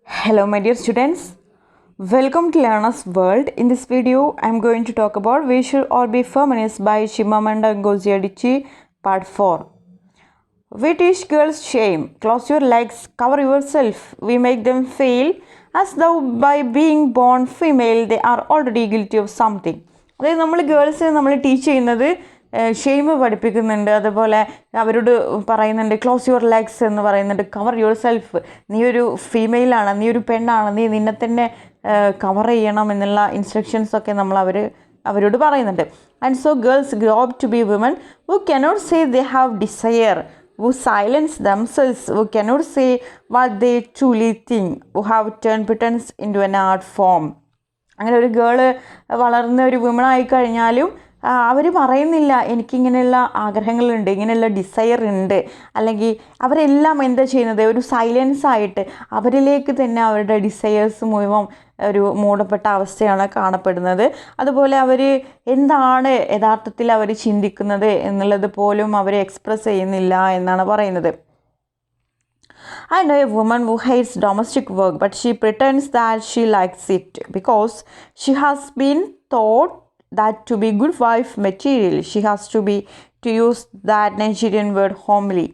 Hello my dear students, welcome to Learner's World. In this video, I am going to talk about We Should All Be Feminist by chimamanda Ngozi Adichie, Part 4. We teach girls shame, close your legs, cover yourself. We make them feel as though by being born female, they are already guilty of something. അതായത് നമ്മൾ ഗേൾസിനെ നമ്മൾ teach ചെയ്യുന്നത് shame പഠിപ്പിക്കുന്നുണ്ട്. അതുപോലെ അവരോട് പറയുന്നുണ്ട് close your legs എന്ന് പറയുന്നുണ്ട്, കവർ യുവർ സെൽഫ്, നീ ഒരു ഫീമെയിലാണ്, നീ ഒരു പെണ്ണാണ്, നീ നിന്നെ തന്നെ കവർ ചെയ്യണം എന്നുള്ള ഇൻസ്ട്രക്ഷൻസൊക്കെ നമ്മൾ അവരോട് പറയുന്നുണ്ട്. And so girls grow up to be women who cannot say they have desire, who silence themselves, who cannot say what they truly think, who have turned pretense into an art form. അങ്ങനെ ഒരു girl വളർന്ന ഒരു വുമണായി കഴിഞ്ഞാലും അവർ പറയുന്നില്ല എനിക്കിങ്ങനെയുള്ള ആഗ്രഹങ്ങളുണ്ട്, ഇങ്ങനെയുള്ള desire ഉണ്ട്, അല്ലെങ്കിൽ അവരെല്ലാം എന്താ ചെയ്യുന്നത്, ഒരു സൈലൻസ് ആയിട്ട് അവരിലേക്ക് തന്നെ അവരുടെ ഡിസയേഴ്സ് മുഴുവൻ ഒരു മൂടപ്പെട്ട അവസ്ഥയാണ് കാണപ്പെടുന്നത്. അതുപോലെ അവർ എന്താണ് യഥാർത്ഥത്തിൽ അവർ ചിന്തിക്കുന്നത് എന്നുള്ളത് പോലും അവർ എക്സ്പ്രസ് ചെയ്യുന്നില്ല എന്നാണ് പറയുന്നത്. I know a woman who hates domestic work, but she pretends that she likes it because she has been taught that to be good wife material, she has to use that Nigerian word homely.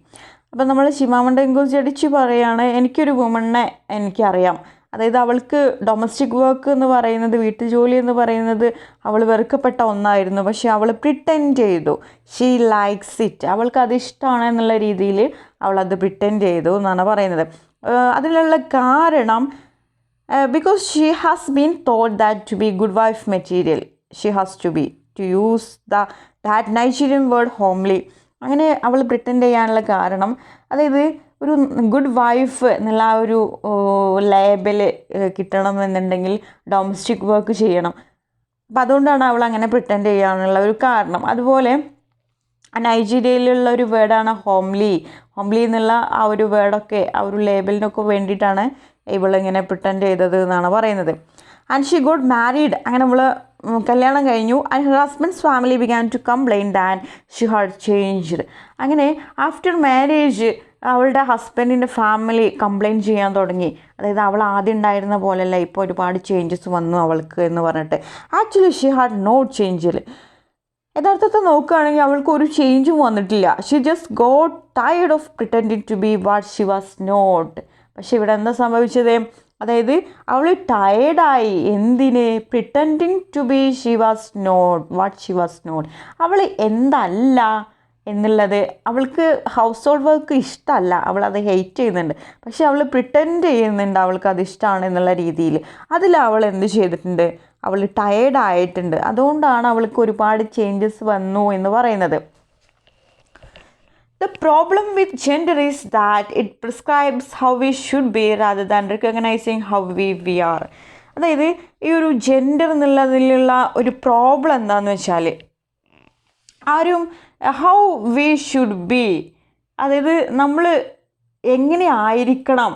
അപ്പം നമ്മൾ chimamanda Ngozi Adichie പറയുകയാണ്, എനിക്കൊരു വുമണിനെ എനിക്കറിയാം, അതായത് അവൾക്ക് domestic work എന്ന് പറയുന്നത്, വീട്ടുജോലി എന്ന് പറയുന്നത് അവൾ വെറുക്കപ്പെട്ട ഒന്നായിരുന്നു. പക്ഷേ അവൾ പ്രിറ്റൻഡ് ചെയ്തു, ഷീ ലൈക്സ് ഇറ്റ്, അവൾക്ക് അത് ഇഷ്ടമാണ് എന്നുള്ള രീതിയിൽ അവളത് പ്രിറ്റൻഡ് ചെയ്തു എന്നാണ് പറയുന്നത്. അതിനുള്ള കാരണം because she has been taught that to be good wife material, she has to use that Nigerian word homely. അങ്ങനെ അവൾ പ്രിറ്റൻഡ് ചെയ്യാനുള്ള കാരണം, അതായത് ഒരു ഗുഡ് വൈഫ് എന്നുള്ള ആ ഒരു ലേബൽ കിട്ടണമെന്നുണ്ടെങ്കിൽ ഡൊമസ്റ്റിക് വർക്ക് ചെയ്യണം. അപ്പം അതുകൊണ്ടാണ് അവൾ അങ്ങനെ പ്രിറ്റൻഡ് ചെയ്യാനുള്ള ഒരു കാരണം. അതുപോലെ നൈജീരിയയിലുള്ള ഒരു വേർഡാണ് ഹോംലി. ഹോംലി എന്നുള്ള ആ ഒരു വേർഡൊക്കെ ആ ഒരു ലേബലിനൊക്കെ വേണ്ടിയിട്ടാണ് ഇവളിങ്ങനെ പ്രിറ്റൻഡ് ചെയ്തത് എന്നാണ് പറയുന്നത്. ആൻഡ് ഷീ ഗോട്ട് മാരീഡ്, അങ്ങനെ അവൾ കല്യാണം കഴിഞ്ഞു. And her husband's family began to complain that she had changed. അങ്ങനെ ആഫ്റ്റർ മാരേജ് അവളുടെ ഹസ്ബൻഡിൻ്റെ ഫാമിലി കംപ്ലൈൻറ്റ് ചെയ്യാൻ തുടങ്ങി. അതായത് അവൾ ആദ്യം ഉണ്ടായിരുന്ന പോലെയല്ല, ഇപ്പോൾ ഒരുപാട് ചേഞ്ചസ് വന്നു അവൾക്ക് എന്ന് പറഞ്ഞിട്ട്. Actually she had not change. യഥാർത്ഥത്തിൽ നോക്കുകയാണെങ്കിൽ അവൾക്ക് ഒരു ചേഞ്ചും വന്നിട്ടില്ല. She just got tired of pretending to be what she was not. പക്ഷെ ഇവിടെ എന്താ സംഭവിച്ചത്, അതായത് അവൾ ടയേർഡായി. എന്തിന്? Pretending to be she was not what she was not. അവൾ എന്തല്ല എന്നുള്ളത്, അവൾക്ക് ഹൗസ് ഹോൾഡ് വർക്ക് ഇഷ്ടമല്ല, അവളത് ഹെയ്റ്റ് ചെയ്യുന്നുണ്ട്. പക്ഷെ അവൾ പ്രിറ്റൻഡ് ചെയ്യുന്നുണ്ട് അവൾക്ക് അത് ഇഷ്ടമാണ് എന്നുള്ള രീതിയിൽ. അതിൽ അവൾ എന്ത് ചെയ്തിട്ടുണ്ട്, അവൾ ടയേർഡായിട്ടുണ്ട്. അതുകൊണ്ടാണ് അവൾക്ക് ഒരുപാട് ചേഞ്ചസ് വന്നു എന്ന് പറയുന്നത്. The problem with gender is that it prescribes how we should be rather than recognizing how we are. അതായത് ഈ ഒരു ജെൻഡർ എന്നുള്ളതിലുള്ള ഒരു പ്രോബ്ലം എന്താണെന്ന് വെച്ചാൽ, ആരും ഹൗ വി ഷുഡ് ബി, അതായത് നമ്മൾ എങ്ങനെ ആയിരിക്കണം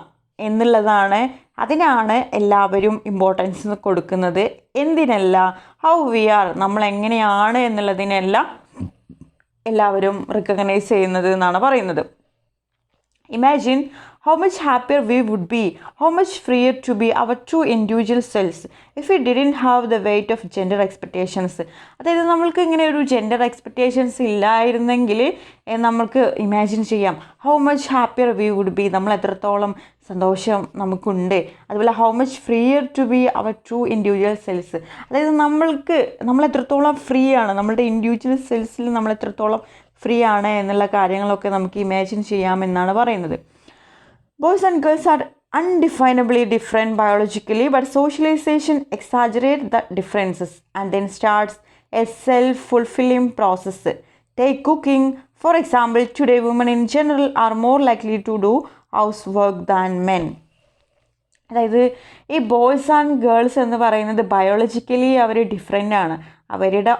എന്നുള്ളതാണ്, അതിനാണ് എല്ലാവരും ഇമ്പോർട്ടൻസ് കൊടുക്കുന്നത്. എന്തിനല്ല, ഹൗ വി ആർ, നമ്മൾ എങ്ങനെയാണ് എന്നുള്ളതിനല്ല എല്ലാവരും റെക്കഗ്നൈസ് ചെയ്യുന്നത് എന്നാണ് പറയുന്നത്. Imagine how much happier we would be, how much freer to be our true individual selves if we didn't have the weight of gender expectations. അതായത് നമ്മൾക്ക് ഇങ്ങനെ ഒരു ജെൻഡർ എക്സ്പെക്റ്റേഷൻസ് ഇല്ലായിരുന്നെങ്കിൽ നമുക്ക് ഇമാജിൻ ചെയ്യാം how much happier we would be, നമ്മൾ എത്രത്തോളം സന്തോഷം നമുക്കുണ്ട്. അതുപോലെ how much freer to be our true individual selves, അതായത് നമ്മൾ എത്രത്തോളം ഫ്രീ ആണ്, നമ്മളുടെ ഇൻഡിവിജ്വൽ സെൽസിൽ നമ്മൾ എത്രത്തോളം ഫ്രീ ആണ് എന്നുള്ള കാര്യങ്ങളൊക്കെ നമുക്ക് ഇമാജിൻ ചെയ്യാമെന്നാണ് പറയുന്നത്. Boys and girls are undefinably different biologically, but socialization exaggerates the differences and then starts a self-fulfilling process. Take cooking, for example. Today women in general are more likely to do housework than men. അതായത് ഈ boys and girls എന്ന് പറയുന്നത് biologically അവർ different ആണ്. അവരുടെ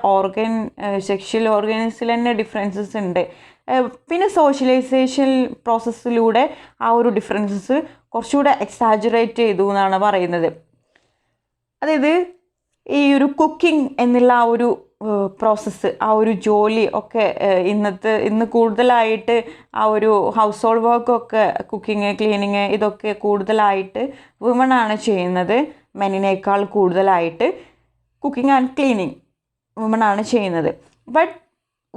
sexual ഓർഗൻസിൽ തന്നെ differences ഉണ്ട്. പിന്നെ socialisation പ്രോസസ്സിലൂടെ ആ ഒരു ഡിഫറൻസസ് കുറച്ചുകൂടെ എക്സാജറേറ്റ് ചെയ്തു എന്നാണ് പറയുന്നത്. അതായത് ഈ ഒരു കുക്കിംഗ് എന്നുള്ള ആ ഒരു പ്രോസസ്സ്, ആ ഒരു ജോലി ഒക്കെ ഇന്ന് കൂടുതലായിട്ട് ആ ഒരു ഹൗസ് ഹോൾഡ് വർക്കൊക്കെ കുക്കിങ്, ക്ലീനിങ് ഇതൊക്കെ കൂടുതലായിട്ട് വുമണാണ് ചെയ്യുന്നത്. മെന്നിനേക്കാൾ കൂടുതലായിട്ട് കുക്കിംഗ് ആൻഡ് ക്ലീനിങ് വുമണാണ് ചെയ്യുന്നത്. But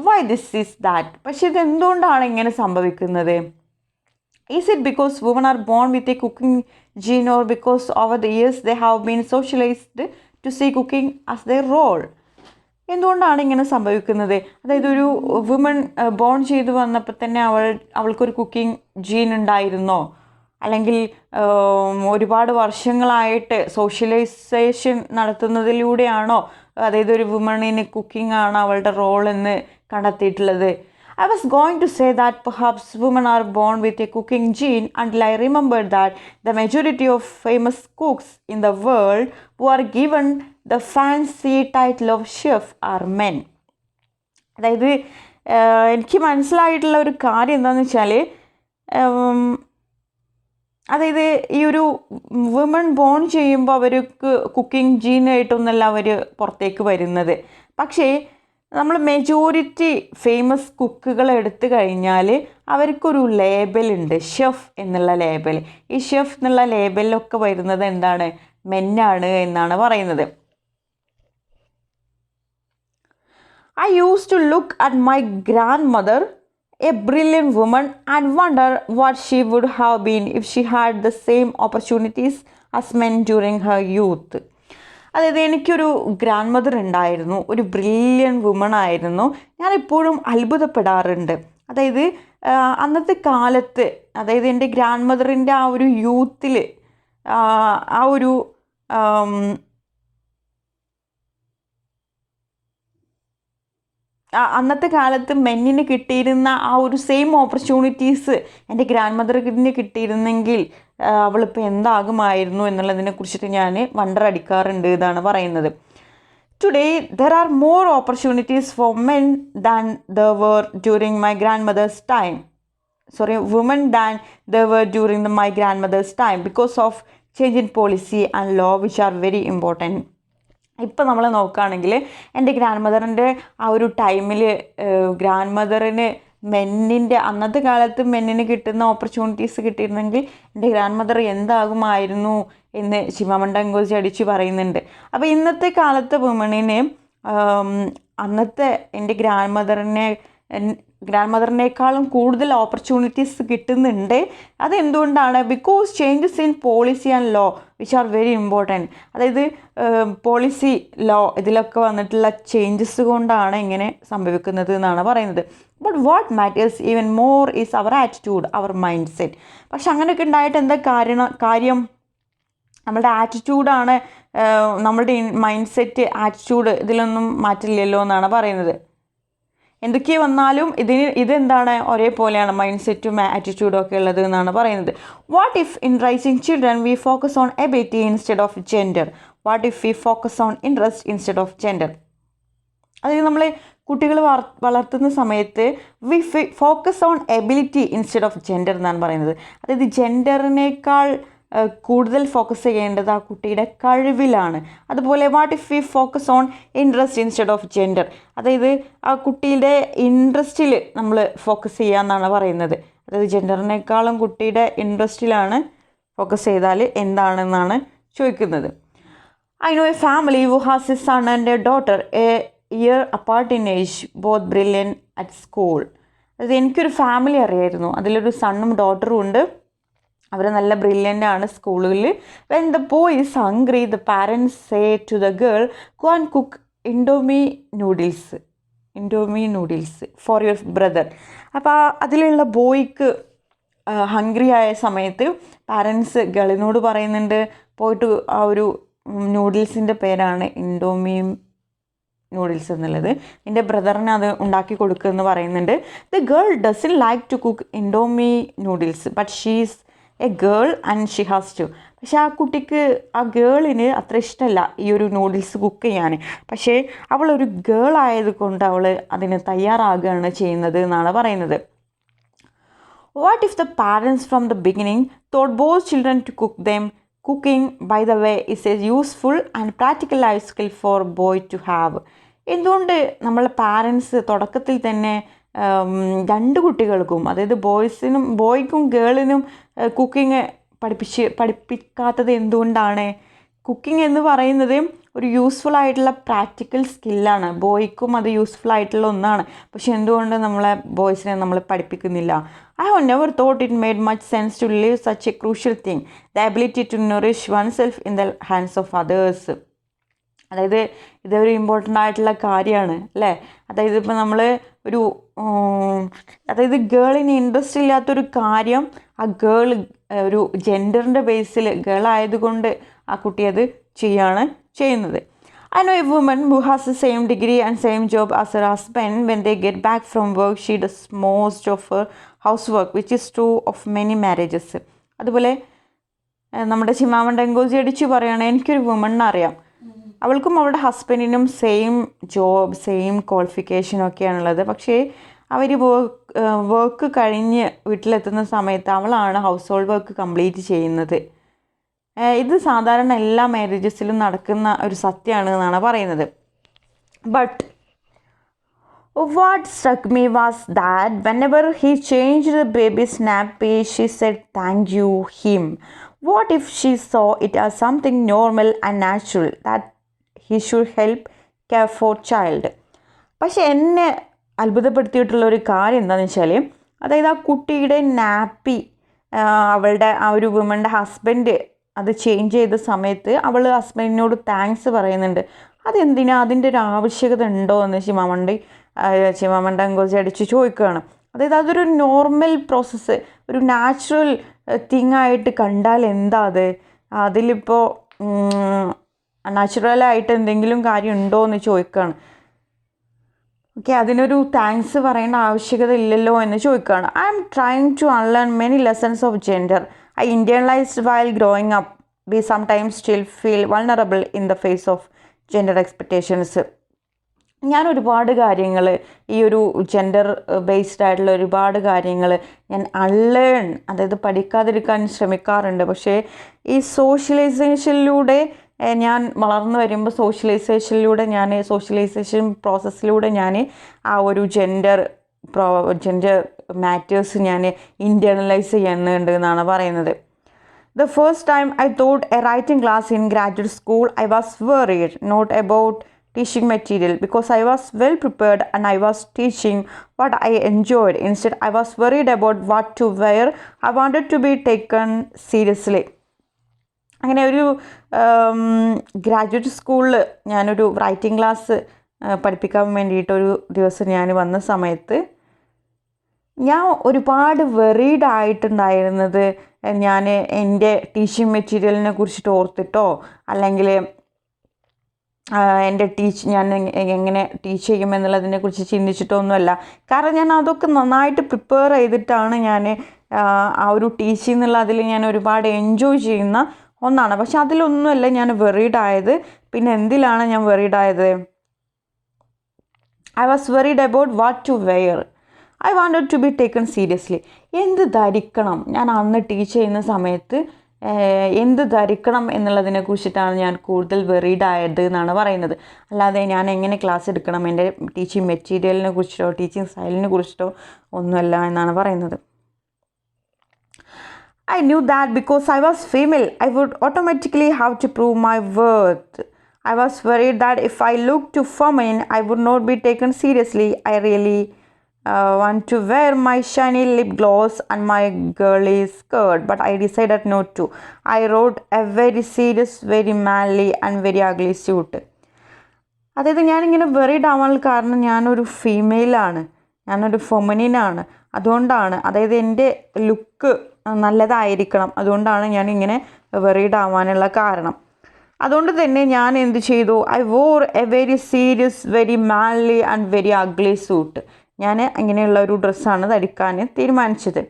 why this is that? പക്ഷെ ഇത് എന്തുകൊണ്ടാണ് ഇങ്ങനെ സംഭവിക്കുന്നത്? Is it because women are born with a cooking gene, or because over the years they have been socialized to see cooking as their role? എന്തുകൊണ്ടാണ് ഇങ്ങനെ സംഭവിക്കുന്നത്? അതായത് ഒരു വുമൺ ബോൺ ചെയ്ത് വന്നപ്പോൾ തന്നെ അവൾക്കൊരു കുക്കിംഗ് ജീൻ ഉണ്ടായിരുന്നോ? അല്ലെങ്കിൽ ഒരുപാട് വർഷങ്ങളായിട്ട് സോഷ്യലൈസേഷൻ നടത്തുന്നതിലൂടെയാണോ അതായത് ഒരു വുമണിന് കുക്കിംഗ് ആണ് അവളുടെ റോൾ എന്ന് കണ്ടെത്തിയിട്ടുള്ളത്? I was going to say that perhaps women are born with a cooking gene until I remembered that the majority of famous cooks in the world who are given the fancy title of chef are men. അതായത് എനിക്ക് മനസ്സിലായിട്ടുള്ള ഒരു കാര്യം എന്താണെന്ന് വെച്ചാൽ, അതായത് ഈ ഒരു woman bone ചെയ്യുമ്പോൾ അവർക്ക് കുക്കിംഗ് ജീനായിട്ടൊന്നല്ല അവർ പുറത്തേക്ക് വരുന്നത്. പക്ഷേ നമ്മൾ മെജോറിറ്റി ഫേമസ് കുക്കുകൾ എടുത്തു കഴിഞ്ഞാൽ അവർക്കൊരു ലേബലുണ്ട്, ഷെഫ് എന്നുള്ള ലേബൽ. ഈ ഷെഫ് എന്നുള്ള ലേബലിലൊക്കെ വരുന്നത് എന്താണ്? മെന്നാണ് എന്നാണ് പറയുന്നത്. I used to look at my grandmother, a brilliant woman, and wonder what she would have been if she had the same opportunities as men during her youth. അതായത് എനിക്കൊരു grand mother ഉണ്ടായിരുന്നു, ഒരു brilliant woman ആയിരുന്നു. ഞാനെപ്പോഴും അത്ഭുതപ്പെടാറുണ്ട്. അതായത് അന്നത്തെ കാലത്ത്, അതായത് എൻ്റെ ഗ്രാൻഡ് മദറിൻ്റെ ആ ഒരു യൂത്തിൽ ആ ഒരു അന്നത്തെ കാലത്ത് മെന്നിന് കിട്ടിയിരുന്ന ആ ഒരു സെയിം ഓപ്പർച്യൂണിറ്റീസ് എൻ്റെ ഗ്രാൻഡ് മദറിന് കിട്ടിയിരുന്നെങ്കിൽ അവളിപ്പോൾ എന്താകുമായിരുന്നു എന്നുള്ളതിനെ കുറിച്ചിട്ട് ഞാൻ വണ്ടർ അടിക്കാറുണ്ട് എന്നാണ് പറയുന്നത്. Today there are more opportunities for men than there were during my grandmother's time. Women than there were during my grandmother's time because of change in policy and law which are very important. ഇപ്പം നമ്മൾ നോക്കുകയാണെങ്കിൽ എൻ്റെ grand മദറിൻ്റെ ആ ഒരു ടൈമിൽ grand മദറിന് അന്നത്തെ കാലത്ത് മെന്നിന് കിട്ടുന്ന ഓപ്പർച്യൂണിറ്റീസ് കിട്ടിയിരുന്നെങ്കിൽ എൻ്റെ ഗ്രാൻഡ് മദർ എന്താകുമായിരുന്നു എന്ന് ചിമാമണ്ട ngozi അടിച്ച് പറയുന്നുണ്ട്. അപ്പോൾ ഇന്നത്തെ കാലത്തെ വുമണിന് അന്നത്തെ എൻ്റെ ഗ്രാൻഡ് മദറിനേക്കാളും കൂടുതൽ ഓപ്പർച്യൂണിറ്റീസ് കിട്ടുന്നുണ്ട്. അതെന്തുകൊണ്ടാണ്? Because changes in policy and law which are very important. അതായത് പോളിസി, ലോ ഇതിലൊക്കെ വന്നിട്ടുള്ള ചേഞ്ചസ് കൊണ്ടാണ് ഇങ്ങനെ സംഭവിക്കുന്നത് എന്നാണ് പറയുന്നത്. But what matters even more is our attitude, our mindset. പക്ഷെ അങ്ങനെയൊക്കെ ഉണ്ടായിട്ട് എന്താ കാര്യം? നമ്മളുടെ ആറ്റിറ്റ്യൂഡാണ്, നമ്മളുടെ മൈൻഡ് സെറ്റ്, ആറ്റിറ്റ്യൂഡ് ഇതിലൊന്നും മാറ്റില്ലല്ലോ എന്നാണ് പറയുന്നത്. എന്തൊക്കെ വന്നാലും ഇതെന്താണ്? ഒരേപോലെയാണ് മൈൻഡ് സെറ്റും ആറ്റിറ്റ്യൂഡും ഒക്കെ ഉള്ളത് എന്നാണ് പറയുന്നത്. What if in raising children we focus on ability instead of gender? What if we focus on interest instead of gender? അതായത് നമ്മൾ കുട്ടികൾ വളർത്തുന്ന സമയത്ത് we focus on ability instead of gender എന്നാണ് പറയുന്നത്. അതായത് ജെൻഡറിനേക്കാൾ കൂടുതൽ ഫോക്കസ് ചെയ്യേണ്ടത് ആ കുട്ടിയുടെ കഴിവിലാണ്. അതുപോലെ what if we focus on interest instead of gender? അതായത് ആ കുട്ടിയുടെ ഇൻട്രസ്റ്റിൽ നമ്മൾ ഫോക്കസ് ചെയ്യുക എന്നാണ് പറയുന്നത്. അതായത് ജെൻഡറിനേക്കാളും കുട്ടിയുടെ ഇൻട്രസ്റ്റിലാണ് ഫോക്കസ് ചെയ്താൽ എന്താണെന്നാണ് ചോദിക്കുന്നത്. I know a family who has a son and a daughter a year apart in age, both brilliant at school. അതായത് എനിക്കൊരു ഫാമിലി അറിയായിരുന്നു, അതിലൊരു സണ്ണും ഡോട്ടറും ഉണ്ട്. അവർ നല്ല ബ്രില്യൻ്റ് ആണ് സ്കൂളുകളിൽ. When the boy is hungry the parents say to the girl go and cook Indomie noodles for your brother. അപ്പോൾ അതിലുള്ള ബോയ്ക്ക് ഹംഗ്രി ആയ സമയത്ത് പാരൻസ് ഗേളിനോട് പറയുന്നുണ്ട്, പോയിട്ട് ആ ഒരു നൂഡിൽസിൻ്റെ പേരാണ് ഇൻഡോമി നൂഡിൽസ് എന്നുള്ളത്, എൻ്റെ ബ്രദറിന് അത് ഉണ്ടാക്കി കൊടുക്കുമെന്ന് പറയുന്നുണ്ട്. The girl doesn't like to cook Indomie noodles but she's a girl and she has to. പക്ഷേ ആ ഗേളിന് അത്ര ഇഷ്ടമല്ല ഈ ഒരു നൂഡിൽസ് കുക്ക് ചെയ്യാൻ. പക്ഷേ അവളൊരു ഗേൾ ആയതുകൊണ്ട് അവൾ അതിന് തയ്യാറാകുകയാണ് ചെയ്യുന്നത് എന്നാണ് പറയുന്നത്. What if the parents from the beginning taught both children to cook them? Cooking, by the way, is a useful and practical life skill for a boy to have. എന്തുകൊണ്ട് നമ്മളെ പാരൻസ് തുടക്കത്തിൽ തന്നെ രണ്ട് കുട്ടികൾക്കും, അതായത് ബോയ്ക്കും ഗേളിനും കുക്കിംഗ് പഠിപ്പിക്കാത്തത് എന്തുകൊണ്ടാണ്? Cooking എന്ന് പറയുന്നത് ഒരു യൂസ്ഫുൾ ആയിട്ടുള്ള പ്രാക്ടിക്കൽ സ്കില്ലാണ്. ബോയ്ക്കും അത് യൂസ്ഫുൾ ആയിട്ടുള്ള ഒന്നാണ്. പക്ഷെ എന്തുകൊണ്ട് നമ്മളെ ബോയ്സിനെ നമ്മൾ പഠിപ്പിക്കുന്നില്ല? I have never thought it made much sense to leave such a crucial thing, the ability to nourish oneself in the hands of others. അതായത് ഇതൊരു ഇമ്പോർട്ടൻ്റ് ആയിട്ടുള്ള കാര്യമാണ് അല്ലേ? അതായത് ഇപ്പോൾ നമ്മൾ അതായത് ഗേളിന് ഇൻട്രസ്റ്റ് ഇല്ലാത്തൊരു കാര്യം ആ ഗേൾ ഒരു ജെൻഡറിൻ്റെ ബേസിൽ ഗേൾ ആയതുകൊണ്ട് ആ കുട്ടി അത് ചെയ്യുന്നത്. I know a woman who has the same degree and same job as her husband. When they get back from work, she does most of her housework, which is true of many marriages. അതുപോലെ നമ്മുടെ ചിമാമണ്ട ngozi അടിച്ചു പറയുകയാണ്, എനിക്കൊരു വുമണിനെ അറിയാം, അവൾക്കും അവളുടെ ഹസ്ബൻഡിനും same job same ക്വാളിഫിക്കേഷനൊക്കെയാണുള്ളത്. പക്ഷേ അവർ work കഴിഞ്ഞ് വീട്ടിലെത്തുന്ന സമയത്ത് അവളാണ് ഹൗസ് ഹോൾഡ് വർക്ക് കംപ്ലീറ്റ് ചെയ്യുന്നത്. ഇത് സാധാരണ എല്ലാ മാരേജസിലും നടക്കുന്ന ഒരു സത്യമാണ് എന്നാണ് പറയുന്നത്. But what struck me was that whenever he changed the baby's nappy, she said thank you him. What if she saw it as something normal and natural that he should help care for child? പക്ഷെ എന്നെ അത്ഭുതപ്പെടുത്തിയിട്ടുള്ള ഒരു കാര്യം എന്താണെന്ന് വെച്ചാൽ, അതായത് ആ കുട്ടിയുടെ nappy അവളുടെ ആ ഒരു വുമൻ്റെ ഹസ്ബൻഡ് അത് ചേഞ്ച് ചെയ്ത സമയത്ത് അവൾ ഹസ്ബൻഡിനോട് താങ്ക്സ് പറയുന്നുണ്ട്. അതെന്തിനാ, അതിൻ്റെ ഒരു ആവശ്യകത ഉണ്ടോ എന്ന് ചിമാമണ്ട ngozi അടിച്ച് ചോദിക്കുകയാണ്. അതായത് അതൊരു നോർമൽ പ്രോസസ്സ്, ഒരു നാച്ചുറൽ തിങ് ആയിട്ട് കണ്ടാൽ എന്താ അതിലിപ്പോൾ നാച്ചുറലായിട്ട് എന്തെങ്കിലും കാര്യം ഉണ്ടോ എന്ന് ചോദിക്കുകയാണ്. ഓക്കെ, അതിനൊരു താങ്ക്സ് പറയേണ്ട ആവശ്യകത ഇല്ലല്ലോ എന്ന് ചോദിക്കുകയാണ്. I am trying to unlearn many lessons of gender I internalized while growing up. We sometimes still feel vulnerable in the face of gender expectations. ഞാൻ ഒരുപാട് കാര്യങ്ങൾ ഈ ഒരു ജെൻഡർ ബേസ്ഡ് ആയിട്ടുള്ള ഒരുപാട് കാര്യങ്ങൾ ഞാൻ അൺലേൺ, അതായത് പഠിക്കാതിരിക്കാൻ ശ്രമിക്കാറുണ്ട്. പക്ഷേ ഈ സോഷ്യലൈസേഷനിലൂടെ ഞാൻ വളർന്നു വരുമ്പോൾ സോഷ്യലൈസേഷൻ പ്രോസസ്സിലൂടെ ഞാൻ ആ ഒരു ജെൻഡർ മാറ്റേഴ്സ് ഞാൻ ഇൻറ്റേർണലൈസ് ചെയ്യുന്നുണ്ട് എന്നാണ് പറയുന്നത്. The first time I taught a writing class in graduate school, I was worried not about teaching material because I was well prepared and I was teaching what I enjoyed. Instead, I was worried about what to wear. I wanted to be taken seriously. അങ്ങനെ ഒരു graduate സ്കൂളിൽ ഞാനൊരു writing class പഠിപ്പിക്കാൻ വേണ്ടിയിട്ടൊരു ദിവസം ഞാൻ വന്ന സമയത്ത് ഞാൻ ഒരുപാട് വെറീഡ് ആയിട്ടുണ്ടായിരുന്നത് ഞാൻ എൻ്റെ ടീച്ചിങ് മെറ്റീരിയലിനെ കുറിച്ചിട്ട് ഓർത്തിട്ടോ അല്ലെങ്കിൽ എൻ്റെ ഞാൻ എങ്ങനെ ടീച്ച് ചെയ്യുമെന്നുള്ളതിനെ കുറിച്ച് ചിന്തിച്ചിട്ടോ ഒന്നുമല്ല. കാരണം ഞാൻ അതൊക്കെ നന്നായിട്ട് പ്രിപ്പയർ ചെയ്തിട്ടാണ് ഞാൻ ആ ഒരു ടീച്ചിങ് എന്നുള്ള അതിൽ ഞാൻ ഒരുപാട് എൻജോയ് ചെയ്യുന്ന ഒന്നാണ്. പക്ഷെ അതിലൊന്നുമല്ല ഞാൻ വെറീഡ് ആയത്. പിന്നെ എന്തിലാണ് ഞാൻ വെറീഡ് ആയത്? I was worried about what to wear. I wanted to be taken seriously. എന്ത് ധരിക്കണം, ഞാൻ അന്ന് ടീച്ച് ചെയ്യുന്ന സമയത്ത് എന്ത് ധരിക്കണം എന്നുള്ളതിനെ കുറിച്ചിട്ടാണ് ഞാൻ കൂടുതൽ വെറീഡ് ആയത് എന്നാണ് പറയുന്നത്. അല്ലാതെ ഞാൻ എങ്ങനെ ക്ലാസ് എടുക്കണം, എൻ്റെ ടീച്ചിങ് മെറ്റീരിയലിനെ കുറിച്ചിട്ടോ ടീച്ചിങ് സ്റ്റൈലിനെ കുറിച്ചിട്ടോ ഒന്നുമല്ല എന്നാണ് പറയുന്നത്. I knew that because I was female, I would automatically have to prove my worth. I was worried that if I looked too feminine, I would not be taken seriously. I really want to wear my shiny lip gloss and my girly skirt, but I decided not to. I wrote a very serious, very manly and very ugly suit. അതായത് ഞാനിങ്ങനെ worried ആവാനുള്ള കാരണം ഞാനൊരു ഫീമെയിലാണ്, ഞാനൊരു ഫെമിനിനാണ്. അതുകൊണ്ടാണ്, അതായത് എൻ്റെ look നല്ലതായിരിക്കണം, അതുകൊണ്ടാണ് ഞാനിങ്ങനെ വെറീഡ് ആവാനുള്ള കാരണം. അതുകൊണ്ട് തന്നെ ഞാൻ എന്ത് ചെയ്തു? I war A very serious, very Manley and very ugly suit. ഞാൻ ഇങ്ങനെയുള്ള ഒരു ഡ്രസ്സാണ് ധരിക്കാൻ തീരുമാനിച്ചത്.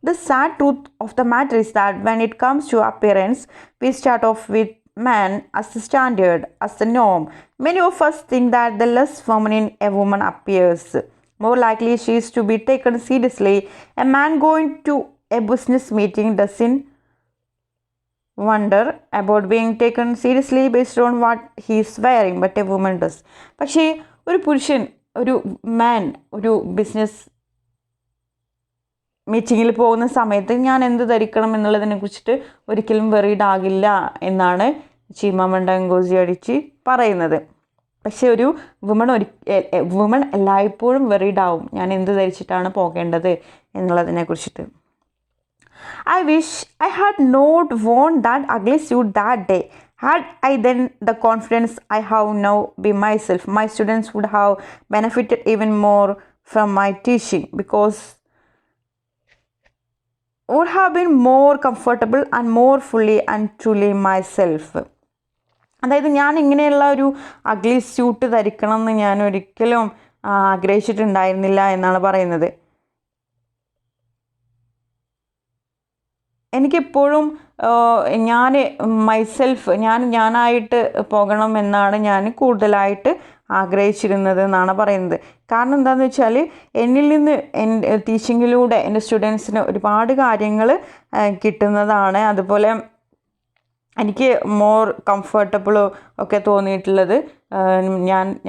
The sad truth of the matter is that when it comes to appearance, we start off with man as the standard, as the norm. Many of us think that the less feminine a woman appears, more likely she is to be taken seriously. A man going to a business meeting doesn't wonder about being taken seriously based on what he is wearing, but a woman does. പക്ഷേ ഒരു പുരുഷൻ, ഒരു മാൻ ഒരു business മീറ്റിങ്ങിൽ പോകുന്ന സമയത്ത് ഞാൻ എന്ത് ധരിക്കണം എന്നുള്ളതിനെ കുറിച്ചിട്ട് ഒരിക്കലും വെറീഡ് ആകില്ല എന്നാണ് ചിമാമണ്ട ngozi അഡിച്ചി പറയുന്നത്. പക്ഷെ ഒരു വുമൺ എല്ലായ്പ്പോഴും വെറീഡ് ആവും, ഞാൻ എന്ത് ധരിച്ചിട്ടാണ് പോകേണ്ടത് എന്നുള്ളതിനെ കുറിച്ചിട്ട്. I wish I had not worn that ugly suit that day. Had I then the confidence I have now be myself, my students would have benefited even more from my teaching because would have been more comfortable and more fully and truly myself. അതായത് ഞാൻ ഇങ്ങനെയുള്ള ഒരു ugly suit ധരിക്കണം എന്ന് ഞാൻ ഒരിക്കലും ആഗ്രഹിച്ചിട്ടുണ്ടായിരുന്നില്ല എന്നാണ് പറയുന്നത്. എനിക്കെപ്പോഴും ഞാനായിട്ട് പോകണം എന്നാണ് ഞാൻ കൂടുതലായിട്ട് ആഗ്രഹിച്ചിരുന്നത് എന്നാണ് പറയുന്നത്. കാരണം എന്താണെന്ന് വെച്ചാൽ എന്നിൽ നിന്ന് ടീച്ചിങ്ങിലൂടെ എൻ്റെ സ്റ്റുഡൻസിന് ഒരുപാട് കാര്യങ്ങൾ കിട്ടുന്നതാണ്. അതുപോലെ എനിക്ക് മോർ കംഫർട്ടബിളോ ഒക്കെ തോന്നിയിട്ടുള്ളത്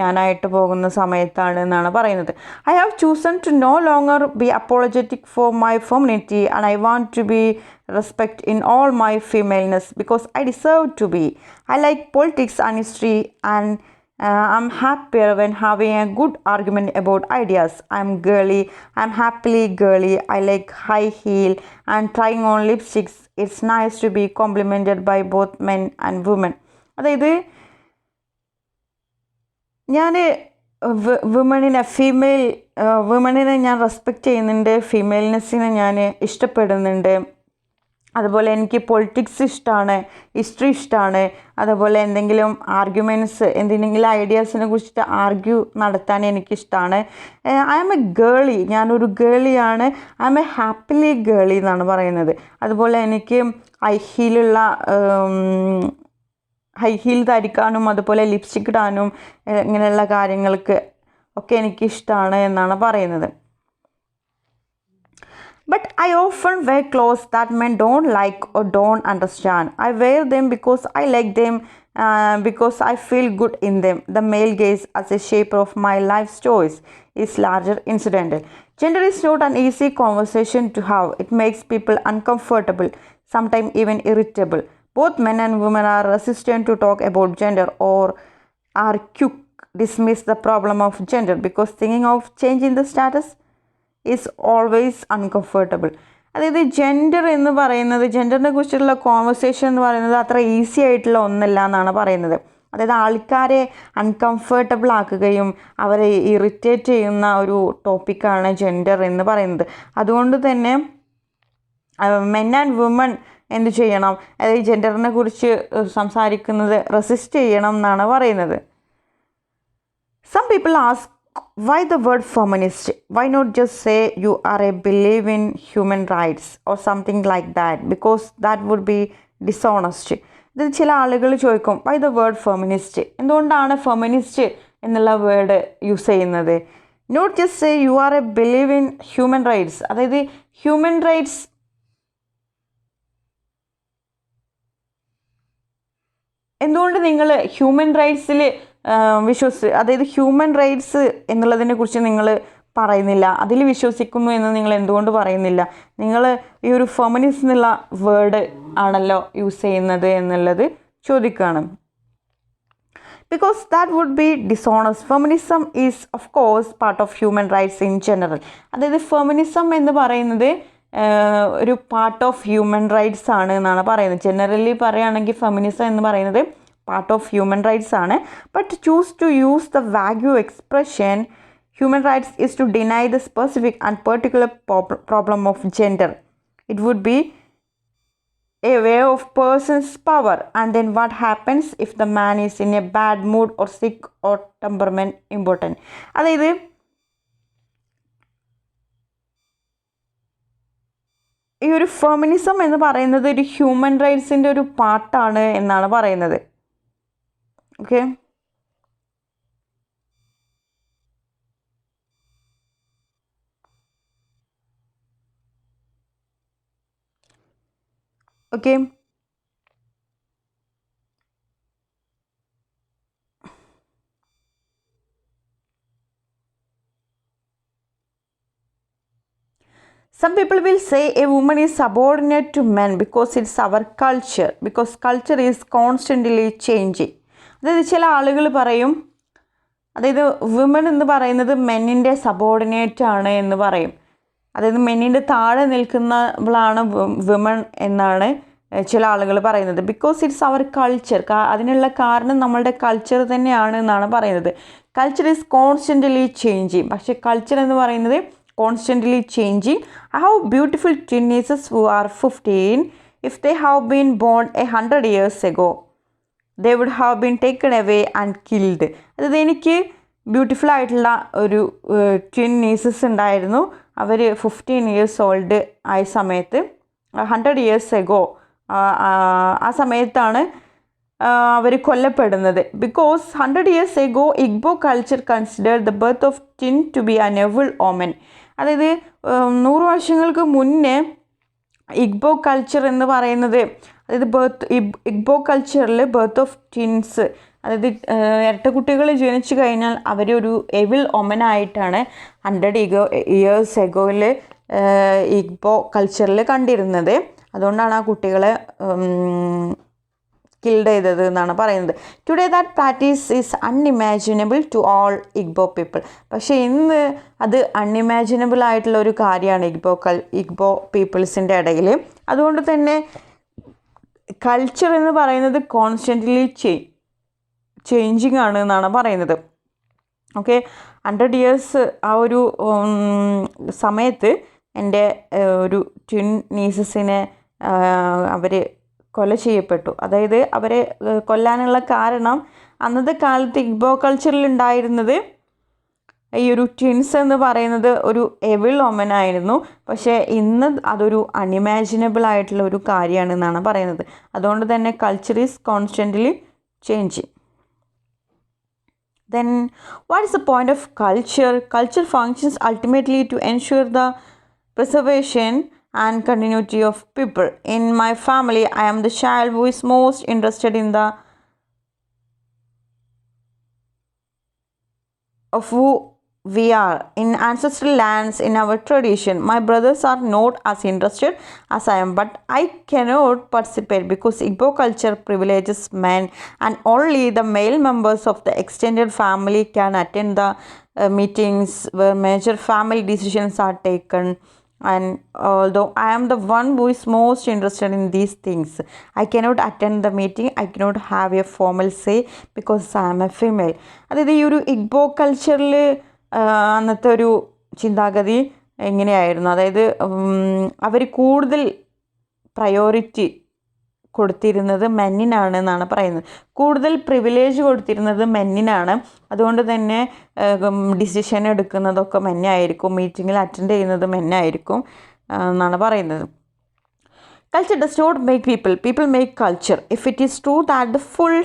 ഞാനായിട്ട് പോകുന്ന സമയത്താണ് എന്നാണ് പറയുന്നത്. I have chosen to no longer be apologetic for my femininity and I want to be respect in all my femaleness because I deserve to be. I like politics and history and I'm happier when having a good argument about ideas. I'm girly, I'm happily girly. I like high heel and trying on lipsticks. It's nice to be complimented by both men and women. അതായത് ഞാൻ വുമണിനെ ഞാൻ respect ചെയ്യുന്നുണ്ട്, ഫീമെയിൽനെസ്സിനെ ഞാൻ ഇഷ്ടപ്പെടുന്നുണ്ട്. അതുപോലെ എനിക്ക് politics ഇഷ്ടമാണ്, history ഇഷ്ടമാണ്. അതുപോലെ എന്തെങ്കിലും ആർഗ്യുമെൻറ്റ്സ്, എന്തെങ്കിലും ഐഡിയാസിനെ കുറിച്ചിട്ട് ആർഗ്യൂ നടത്താൻ എനിക്കിഷ്ടമാണ്. ഐ ആം എ ഗേളി, ഞാനൊരു ഗേളിയാണ്. I am a happily girly എന്നാണ് പറയുന്നത്. അതുപോലെ എനിക്ക് ഹൈ ഹീൽ ധരിക്കാനും അതുപോലെ ലിപ്സ്റ്റിക് ഇടാനും ഇങ്ങനെയുള്ള കാര്യങ്ങൾക്ക് ഒക്കെ എനിക്കിഷ്ടമാണ് എന്നാണ് പറയുന്നത്. But I often wear clothes that men don't like or don't understand. I wear them because I like them, because I feel good in them. The male gaze as a shaper of my life's choice is larger incidental. Gender is not an easy conversation to have. It makes people uncomfortable, sometimes even irritable. Both men and women are resistant to talk about gender or are quick dismiss the problem of gender because thinking of changing the status is always uncomfortable. അതായത് ജെൻഡറിനെ കുറിച്ചുള്ള conversation എന്ന് പറയുന്നത് അത്ര easy ആയിട്ടുള്ള ഒന്നല്ല എന്നാണ് പറയുന്നത്. അതായത് ആൾക്കാരെ അൺകംഫർട്ടബിൾ ആക്കുകയും അവരെ ഇറിറ്റേറ്റ് ചെയ്യുന്ന ഒരു ടോപ്പിക്കാണ് ജെൻഡർ എന്ന് പറയുന്നത്. അതുകൊണ്ട് തന്നെ മെൻ ആൻഡ് വുമൺ എന്ത് ചെയ്യണം, അതായത് ജെൻഡറിനെ കുറിച്ച് സംസാരിക്കുന്നത് റെസിസ്റ്റ് ചെയ്യണം എന്നാണ് പറയുന്നത്. Some people ask, why the word feminist? Why not just say you are a believe in human rights or something like that? Because that would be dishonest. ഇത് ചില ആളുകൾ ചോദിക്കും, why the word feminist? എന്തുകൊണ്ടാണ് feminist എന്നുള്ള word use ചെയ്യുന്നത്? Not just say you are a believe in human rights. അതായത് human rights എന്തുകൊണ്ട് നിങ്ങൾ ഹ്യൂമൻ റൈറ്റ്സിൽ അതായത് ഹ്യൂമൻ റൈറ്റ്സ് എന്നുള്ളതിനെ കുറിച്ച് നിങ്ങൾ പറയുന്നില്ല, അതിൽ വിശ്വസിക്കുന്നു എന്ന് നിങ്ങൾ എന്തുകൊണ്ട് പറയുന്നില്ല? നിങ്ങൾ ഈ ഒരു ഫെമിനിസ്റ്റ് എന്നുള്ള വേർഡ് ആണല്ലോ യൂസ് ചെയ്യുന്നത് എന്നുള്ളത് ചോദിക്കുകയാണ്. Because that would be dishonest. Feminism is of course part of human rights in general. അതായത് ഫെമിനിസം എന്ന് പറയുന്നത് ഒരു പാർട്ട് ഓഫ് ഹ്യൂമൻ റൈറ്റ്സ് ആണ് എന്നാണ് പറയുന്നത്. ജനറലി പറയുകയാണെങ്കിൽ ഫെമിനിസം എന്ന് പറയുന്നത് പാർട്ട് ഓഫ് ഹ്യൂമൻ റൈറ്റ്സ് ആണ്. But choose to use the vague expression human rights is to deny the specific and particular problem of gender. It would be a way of person's power. And then what happens if the man is in a bad mood or sick or temperament important? അതായത് ഈ ഒരു feminism എന്ന് പറയുന്നത് ഒരു human റൈറ്റ്സിൻ്റെ ഒരു പാർട്ടാണ് എന്നാണ് പറയുന്നത്. Okay, okay. Some people will say a woman is subordinate to men because it's our culture, because culture is constantly changing. അതായത് ചില ആളുകൾ പറയും, അതായത് വിമൺ എന്ന് പറയുന്നത് മെന്നിൻ്റെ സബോർഡിനേറ്റ് ആണ് എന്ന് പറയും. അതായത് മെന്നിൻ്റെ താഴെ നിൽക്കുന്നവളാണ് വിമൺ എന്നാണ് ചില ആളുകൾ പറയുന്നത്. Because it's our culture. അതിനുള്ള കാരണം നമ്മളുടെ കൾച്ചർ തന്നെയാണ് എന്നാണ് പറയുന്നത്. Culture is constantly changing. പക്ഷേ കൾച്ചർ എന്ന് പറയുന്നത് constantly changing. I have beautiful twin nieces who are 15. If they have been born 100 years ago, they would have been taken away and killed. അതായത് എനിക്ക് ബ്യൂട്ടിഫുൾ ആയിട്ടുള്ള ഒരു ട്വിൻ നീസസ് ഉണ്ടായിരുന്നു. അവർ 15 years old ആയ സമയത്ത് 100 years ago ആ സമയത്താണ് അവർ കൊല്ലപ്പെടുന്നത്. Because 100 years ago Igbo culture considered the birth of twin to be an evil omen. അതായത് 100 വർഷങ്ങൾക്ക് മുന്നേ ഇഗ്ബോ കൾച്ചർ എന്ന് പറയുന്നത്, അതായത് ഇഗ്ബോ കൾച്ചറിൽ ബർത്ത് ഓഫ് ട്വിൻസ്, അതായത് ഇരട്ട കുട്ടികൾ ജനിച്ചു കഴിഞ്ഞാൽ അവരൊരു എവിൾ ഒമനായിട്ടാണ് 100 years agoയിൽ ഇഗ്ബോ കൾച്ചറിൽ കണ്ടിരുന്നത്. അതുകൊണ്ടാണ് ആ കുട്ടികളെ കിൽഡ് ചെയ്തത് എന്നാണ് പറയുന്നത്. Today that practice is unimaginable to all Igbo people. പക്ഷേ ഇന്ന് അത് അൺഇമാജിനബിൾ ആയിട്ടുള്ള ഒരു കാര്യമാണ് ഇഗ്ബോ പീപ്പിൾസിൻ്റെ ഇടയിൽ. അതുകൊണ്ട് തന്നെ കൾച്ചർ എന്ന് പറയുന്നത് കോൺസ്റ്റൻ്റ്ലി ചേഞ്ചിങ് ആണ് എന്നാണ് പറയുന്നത്. ഓക്കെ, 100 years ആ ഒരു സമയത്ത് എൻ്റെ ഒരു ട്വിൻ നീസസിനെ അവർ കൊല ചെയ്യപ്പെട്ടു. അതായത് അവരെ കൊല്ലാനുള്ള കാരണം അന്നത്തെ കാലത്ത് ഇഗ്ബോ കൾച്ചറിൽ ഉണ്ടായിരുന്നത് ഈ ഒരു ട്വിൻസ് എന്ന് പറയുന്നത് ഒരു എവിൾ ഒമനായിരുന്നു. പക്ഷേ ഇന്ന് അതൊരു അൺഇമാജിനബിൾ ആയിട്ടുള്ള ഒരു കാര്യമാണ് എന്നാണ് പറയുന്നത്. അതുകൊണ്ട് തന്നെ culture is constantly changing. Then what is the point of culture? Culture functions ultimately to ensure the preservation and continuity of people. In my family, I am the child who is most interested in the of who we are in ancestral lands, in our tradition. My brothers are not as interested as I am, but I cannot participate because Igbo culture privileges men, and only the male members of the extended family can attend the meetings where major family decisions are taken. And although I am the one who is most interested in these things, I cannot attend the meeting. I cannot have a formal say because I am a female. അതായത് ഈ ഒരു Igbo കൾച്ചറിൽ അന്നത്തെ ഒരു ചിന്താഗതി എങ്ങനെയായിരുന്നു? അതായത് അവർ കൂടുതൽ പ്രയോറിറ്റി കൊടുത്തിരുന്നത് മെന്നിനാണ് എന്നാണ് പറയുന്നത്. കൂടുതൽ പ്രിവിലേജ് കൊടുത്തിരുന്നത് മെന്നിനാണ്. അതുകൊണ്ട് തന്നെ ഡിസിഷൻ എടുക്കുന്നതൊക്കെ മെന്നായിരിക്കും, മീറ്റിങ്ങിൽ അറ്റൻഡ് ചെയ്യുന്നത് മെന്നായിരിക്കും എന്നാണ് പറയുന്നത്. Culture does not make people make culture. If it is true that the full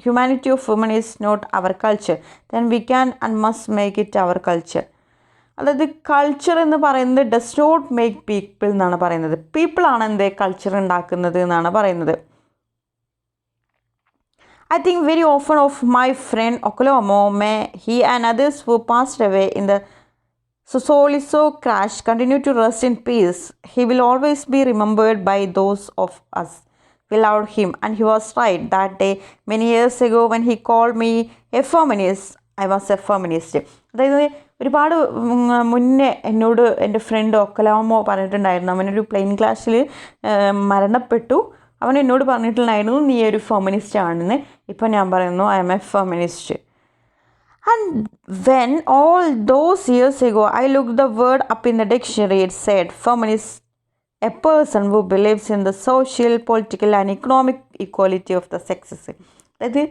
humanity of women is not our culture, then we can and must make it our culture. അതായത് culture എന്ന് പറയുന്നത് does not make people എന്നാണ് പറയുന്നത്. പീപ്പിളാണ് എന്ത് culture ഉണ്ടാക്കുന്നത് എന്നാണ് പറയുന്നത്. I think very often of my friend Okolomo, may he and others who passed away in the Sosoliso crash continue to rest in peace. He will always be remembered by those of us who loved him, and he was right that day many years ago when he called me a feminist. I was a feminist. അതായത് ഒരുപാട് മുന്നേ എന്നോട് എൻ്റെ front ഒക്കലാമോ പറഞ്ഞിട്ടുണ്ടായിരുന്നു. അവനൊരു plain ക്ലാസ്സിൽ മരണപ്പെട്ടു. അവൻ എന്നോട് പറഞ്ഞിട്ടുണ്ടായിരുന്നു നീ ഒരു ഫെമിനിസ്റ്റ് ആണെന്ന്. ഇപ്പം ഞാൻ പറയുന്നു I M A feminist. And when all those years ago I looked the word up in the dictionary, it said feminist, a person who believes in the social, political and economic equality of the sexes. അതായത്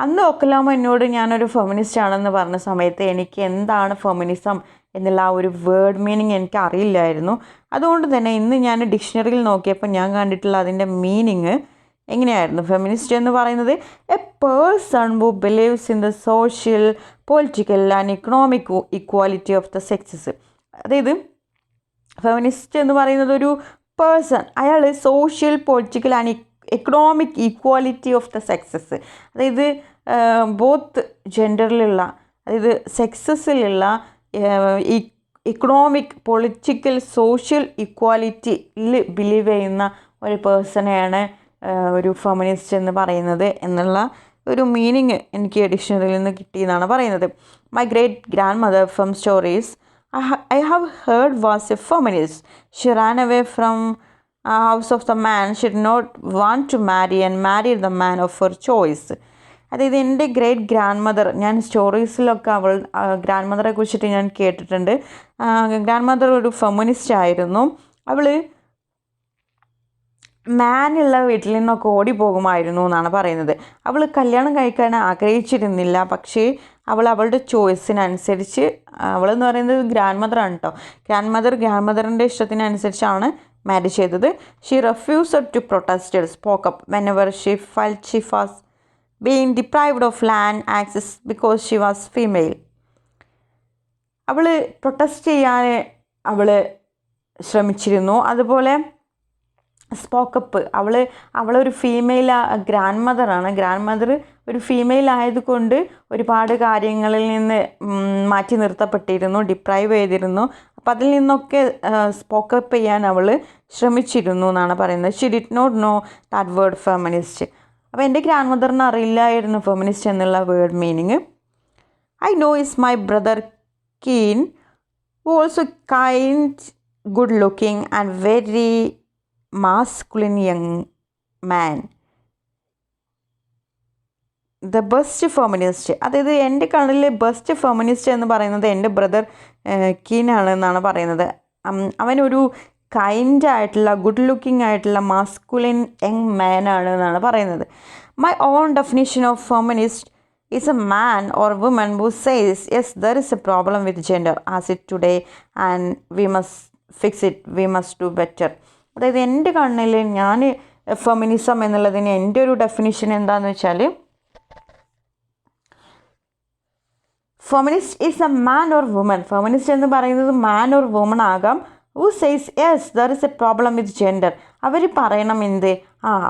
അന്ന് ഒക്കലാമ എന്നോട് ഞാനൊരു feminist ആണെന്ന് പറഞ്ഞ സമയത്ത് എനിക്ക് എന്താണ് feminism എന്നുള്ള ആ ഒരു വേർഡ് മീനിങ് എനിക്ക് അറിയില്ലായിരുന്നു. അതുകൊണ്ട് തന്നെ ഇന്ന് ഞാൻ ഡിക്ഷണറിയിൽ നോക്കിയപ്പോൾ ഞാൻ കണ്ടിട്ടുള്ള അതിൻ്റെ മീനിങ് എങ്ങനെയായിരുന്നു? ഫെമിനിസ്റ്റ് എന്ന് പറയുന്നത് a person who believes in the social, political and economic equality of the sexes. അതായത് ഫെമിനിസ്റ്റ് എന്ന് പറയുന്നത് ഒരു പേഴ്സൺ, അയാൾ social, political and economic equality of the sexes, അതായത് ബോത്ത് ജെൻഡറിലുള്ള, അതായത് സെക്സസിലുള്ള ഇക്കണോമിക്, പൊളിറ്റിക്കൽ, സോഷ്യൽ ഇക്വാലിറ്റിയിൽ ബിലീവ് ചെയ്യുന്ന ഒരു പേഴ്സണെയാണ് ഒരു ഫെമിനിസ്റ്റ് എന്ന് പറയുന്നത് എന്നുള്ള ഒരു മീനിങ് എനിക്ക് ഡിക്ഷണറിയിൽ നിന്ന് കിട്ടിയെന്നാണ് പറയുന്നത്. My great grand mother from stories I have heard was a feminist. She ran away from house of the man she did not want to marry and married the man of her choice. അതായത് എൻ്റെ great grand mother, ഞാൻ സ്റ്റോറീസിലൊക്കെ grand മദറെ കുറിച്ചിട്ട് ഞാൻ കേട്ടിട്ടുണ്ട്. Grand mother ഒരു feminist ആയിരുന്നു. അവൾ മാനുള്ള വീട്ടിൽ നിന്നൊക്കെ ഓടിപ്പോകുമായിരുന്നു എന്നാണ് പറയുന്നത്. അവൾ കല്യാണം കഴിക്കാൻ ആഗ്രഹിച്ചിരുന്നില്ല, പക്ഷേ അവളുടെ ചോയ്സിനനുസരിച്ച്, അവളെന്ന് പറയുന്നത് ഗ്രാൻഡ് മദറാണ് കേട്ടോ, ഗ്രാൻഡ് മദറിൻ്റെ ഇഷ്ടത്തിനനുസരിച്ചാണ് മാരി ചെയ്തത്. She refused to protest, spoke up whenever she felt she was being deprived of land access because she was female. അവൾ പ്രൊട്ടസ്റ്റ് ചെയ്യാൻ അവൾ ശ്രമിച്ചിരുന്നു. അതുപോലെ സ്പോക്കപ്പ്, അവളൊരു ഫീമെയിൽ ഗ്രാൻഡ് മദറാണ്. ഗ്രാൻഡ് മദർ ഒരു ഫീമെയിൽ ആയതുകൊണ്ട് ഒരുപാട് കാര്യങ്ങളിൽ നിന്ന് മാറ്റി നിർത്തപ്പെട്ടിരുന്നു, ഡിപ്രൈവ് ചെയ്തിരുന്നു. അപ്പം അതിൽ നിന്നൊക്കെ സ്പോക്കപ്പ് ചെയ്യാൻ അവൾ ശ്രമിച്ചിരുന്നു എന്നാണ് പറയുന്നത്. She did not know that word feminist. അപ്പോൾ എൻ്റെ ഗ്രാൻഡ് മദറിന് അറിയില്ലായിരുന്നു ഫെമിനിസ്റ്റ് എന്നുള്ള word meaning. I know is my brother keen, also kind, good looking and very masculine young man, the best feminist. അതായത് എൻ്റെ കണ്ണിലെ ബെസ്റ്റ് ഫെമിനിസ്റ്റ് എന്ന് പറയുന്നത് എൻ്റെ ബ്രദർ കീനാണ് എന്നാണ് പറയുന്നത്. അവനൊരു കൈൻഡ് ആയിട്ടുള്ള, ഗുഡ് ലുക്കിംഗ് ആയിട്ടുള്ള മാസ്കുലിൻ യങ് മാൻ ആണ് എന്നാണ് പറയുന്നത്. My own definition of feminist is a man or woman who says yes, there is a problem with gender as it today and we must fix it, we must do better. അതായത് എൻ്റെ കണ്ണിൽ ഞാൻ feminism എന്നുള്ളതിന് എൻ്റെ ഒരു definition എന്താണെന്ന് വെച്ചാൽ, feminist is a man or woman. Feminist എന്ന് പറയുന്നത് മാൻ ഓർ വുമൺ ആകാം. Who says yes there is a problem with gender. അവർ പറയണം എന്ത്,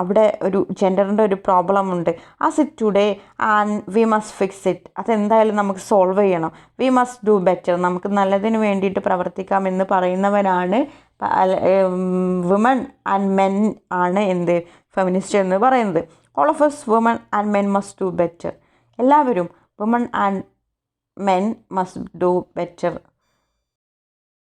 അവിടെ ഒരു ജെൻഡറിൻ്റെ ഒരു പ്രോബ്ലം ഉണ്ട്. As it today and we must fix it. അതെന്തായാലും നമുക്ക് സോൾവ് ചെയ്യണം. വി മസ്റ്റ് ഡു ബെറ്റർ, നമുക്ക് നല്ലതിന് വേണ്ടിയിട്ട് പ്രവർത്തിക്കാം എന്ന് പറയുന്നവരാണ് വുമൺ ആൻഡ് മെൻ ആണ് എന്ത് ഫെമിനിസ്റ്റ് എന്ന് പറയുന്നത്. All of us women and men must do better. എല്ലാവരും women and men must do better.